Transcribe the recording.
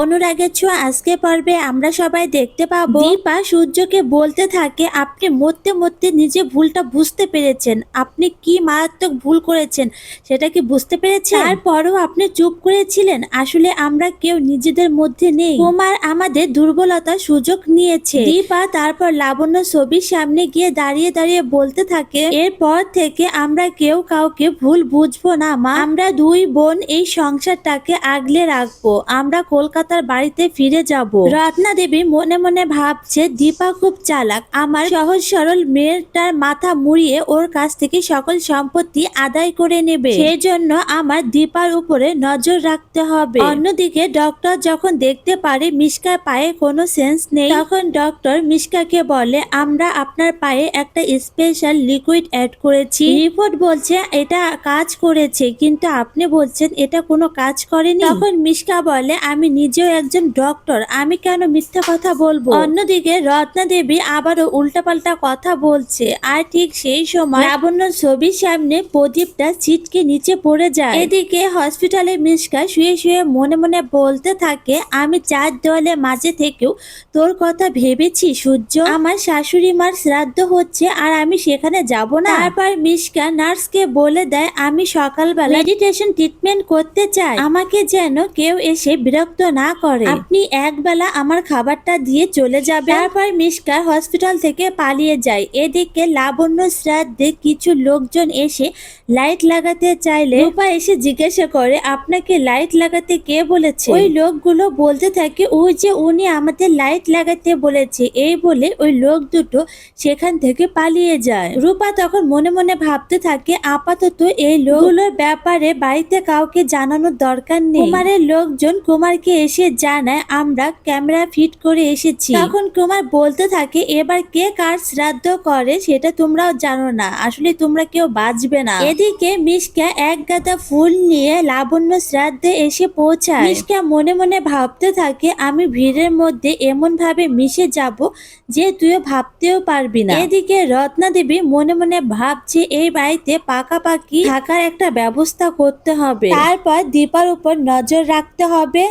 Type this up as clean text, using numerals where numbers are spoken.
অনুরাগের ছোঁয়া আজকে পর্বে আমরা সবাই দেখতে পাবো দীপা সূর্যকে বলতে থাকে আপনি মরতে মরতে নিজে ভুলটা বুঝতে পেরেছেন, আপনি কি মারাত্মক ভুল করেছেন সেটা কি বুঝতে পেরেছেন? তারপরও আপনি চুপ করেছিলেন। আসলে আমরা কেউ নিজেদের মধ্যে নেই, কুমার আমাদের দুর্বলতার সুযোগ নিয়েছে। দীপা তারপর লাবণ্য ছবির সামনে গিয়ে দাঁড়িয়ে দাঁড়িয়ে বলতে থাকে এরপর থেকে আমরা কেউ কাউকে ভুল বুঝবো না মা, আমরা দুই বোন এই সংসারটাকে আগলে রাখবো, আমরা কলকাতার বাড়িতে ফিরে যাব। রত্না দেবী মনে মনে ভাবছে দীপা খুব চালাক, আমার সহজ সরল মেয়েটার মাথা মুড়িয়ে ওর কাছ থেকে সকল সম্পত্তি আদায় করে নেবে, সেই জন্য আমার দীপার উপরে নজর রাখতে হবে। অন্যদিকে ডক্টর যখন দেখতে পারে মিশকার পায়ে কোনো সেন্স নেই, তখন ডক্টর মিশকাকে বলে আমরা আপনার পায়ে একটা স্পেশাল লিকুইড অ্যাড করেছি, রিপোর্ট বলছে এটা কাজ করেছে, কিন্তু আপনি বলছেন এটা কোনো কাজ করেনি। তখন মিশকা বলে আমি নিজেও একজন ডক্টর, আমি কেন মিথ্যা কথা বলবো। অন্যদিকে রত্না দেবী আবারও উল্টাপাল্টা কথা বলছে, আর ঠিক সেই সময় লাবণ্য ছবির সামনে প্রদীপটা ছিটকে নিচে পড়ে যায়। এদিকে হসপিটালে মিশকা শুয়ে শুয়ে মনে মনে বলতে থাকে আমি চার দেওয়ালের মাঝে থেকেও তোর কথা ভেবেছি সূর্য, আমার শাশুড়ি মার শ্রাদ্ধ হচ্ছে আর আমি সেখানে যাব না। তারপর মিশকা নার্সকে বলে দেয় আমি সকালবেলা মেডিটেশন ট্রিটমেন্ট করতে চাই, আমাকে যেন কেউ এসে বিরক্ত না করে, আপনি একবেলা আমার খাবারটা দিয়ে চলে যাবে। তারপর মিশকা হসপিটাল থেকে পালিয়ে যায়। এদিকে লাবণ্য শ্রাদ্ধে কিছু লোকজন এসে লাইট লাগাতে চাইলে রূপা এসে জিজ্ঞাসা করে আপনাকে লাইট লাগাতে কে বলেছে? ওই লোকগুলো বলতে থাকে ওই যে উনি আমাদের লাইট লাগাতে বলেছে, এই বলে ওই লোক দুটো সেখান থেকে পালিয়ে যায়। রূপা তখন মনে মনে ভাবতে থাকে আপাতত এই লোকগুলোর ব্যাপারে বাড়িতে কাউকে জানানোর দরকার নেই। কুমারের লোকজন কুমারকে এসে জানায় আমরা ক্যামেরা ফিট করে এসেছি। তখন কুমার বলতে থাকে এবার কে কার শ্রাদ্ধ করে সেটা তোমরাও জানো না, আসলে তোমরা কেউ বাঁচবে না। এদিকে মিশকা এক গাদা ফুল নিয়ে লাবণ্য শ্রাদ্ধে এসে পৌঁছায়। মিশকা মনে মনে ভাবতে থাকে আমি ভিড়ের মধ্যে এমন ভাবে মিশে যাব যে তুইও ভাবতেও পারবি না। এদিকে রত্না দেবী মনে মনে ভাবছে এই বাড়িতে পাকাপাকি থাকার একটা ব্যবস্থা করতে হবে, তারপর দীপার উপর নজর রাখতে হবে।